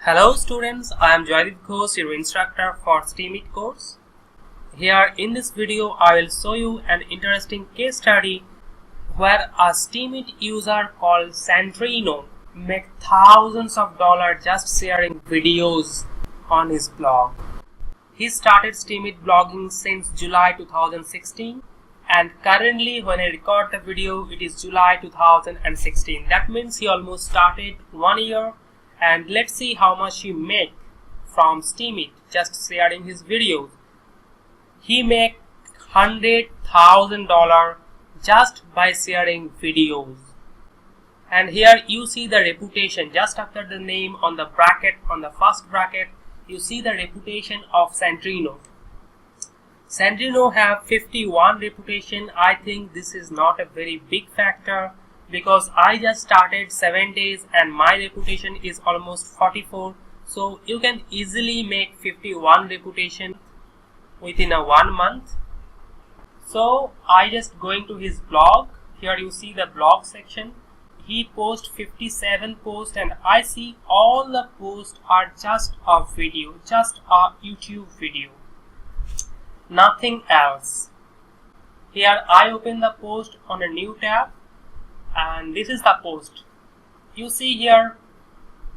Hello students, I am Joydeep Ghosh, your instructor for Steemit course. Here in this video, I will show you an interesting case study where a Steemit user called Sandrino made thousands of dollars just sharing videos on his blog. He started Steemit blogging since July 2016 and currently when I record the video, it is July 2016. That means he almost started 1 year. And let's see how much he made from Steemit just sharing his videos. He made $100,000 just by sharing videos. And here you see the reputation just after the name on the bracket, on the first bracket, you see the reputation of Sandrino. Sandrino have 51 reputation. I think this is not a very big factor, because I just started 7 days and my reputation is almost 44. So you can easily make 51 reputation within a 1 month. So I just going to his blog. Here you see the blog section. He posts 57 posts and I see all the posts are just a video, just a YouTube video, nothing else. Here I open the post on a new tab. And this is the post. You see here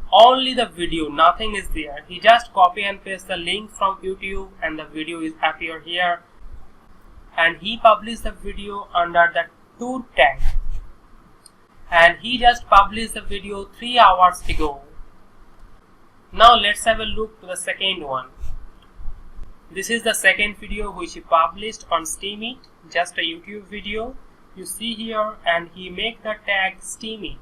only the video, nothing is there. He just copy and paste the link from YouTube and the video is appear here. And he published the video under the tour tag. And he just published the video 3 hours ago. Now let's have a look to the second one. This is the second video which he published on Steemit, just a YouTube video. You see here, and he make the tag Steemit.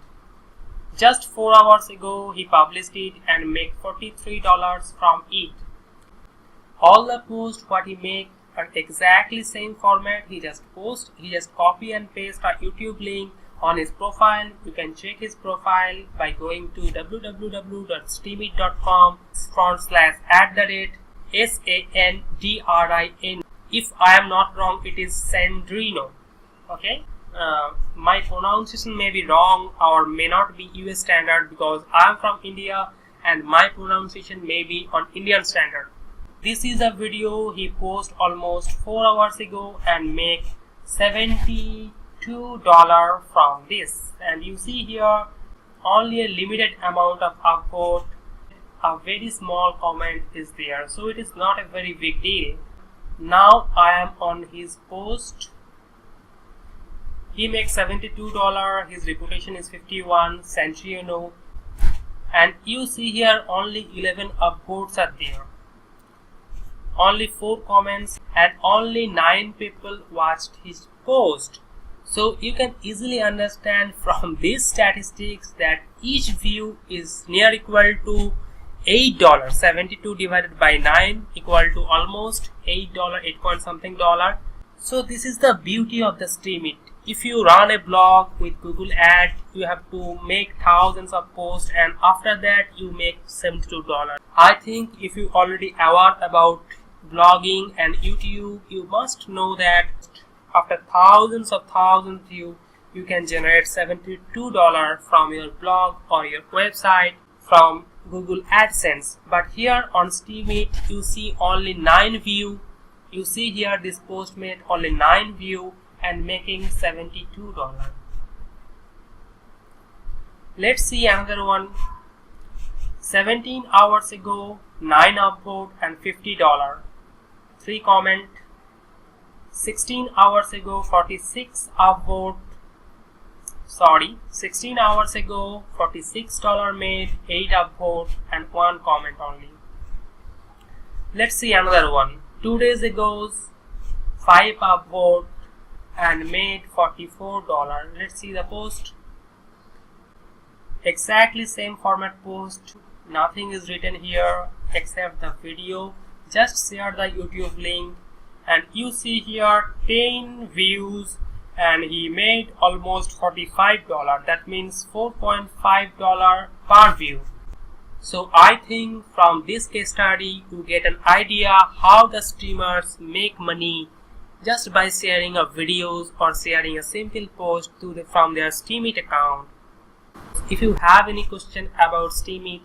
Just 4 hours ago he published it and make $43 from it. All the posts what he make are exactly same format. He just copy and paste a YouTube link on his profile. You can check his profile by going to www.steemit.com/@SANDRIN. If I am not wrong, it is Sandrino. Okay, my pronunciation may be wrong or may not be US standard because I am from India and my pronunciation may be on Indian standard. This is a video he posted almost 4 hours ago and make $72 from this. And you see here only a limited amount of upvote, a very small comment is there, so it is not a very big deal. Now I am on his post. He makes $72, his reputation is 51, Sandrino, and you see here only 11 upvotes are there, only 4 comments and only 9 people watched his post. So you can easily understand from these statistics that each view is near equal to $8. 72 divided by 9 equal to almost $8, 8 point something dollar. So this is the beauty of the Steemit. If you run a blog with Google Ads, you have to make thousands of posts and after that you make $72. I think if you already aware about blogging and YouTube, you must know that after thousands views, you can generate $72 from your blog or your website from Google AdSense. But here on Steemit, you see only 9 views. You see here this post made only 9 views and making $72. Let's see another one. 17 hours ago, 9 upvote and $50. 3 comment. 16 hours ago, 46 upvote. 16 hours ago, $46 made, 8 upvote and 1 comment only. Let's see another one. 2 days ago, 5 upvote and made $44. Let's see the post. Exactly same format post. Nothing is written here except the video. Just share the YouTube link and you see here 10 views and he made almost $45. That means $4.5 per view. So I think from this case study you get an idea how the streamers make money just by sharing a videos or sharing a simple post from their Steemit account. If you have any question about Steemit,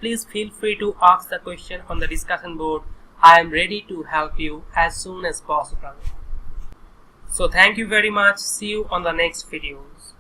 please feel free to ask the question on the discussion board. I am ready to help you as soon as possible. So thank you very much. See you on the next videos.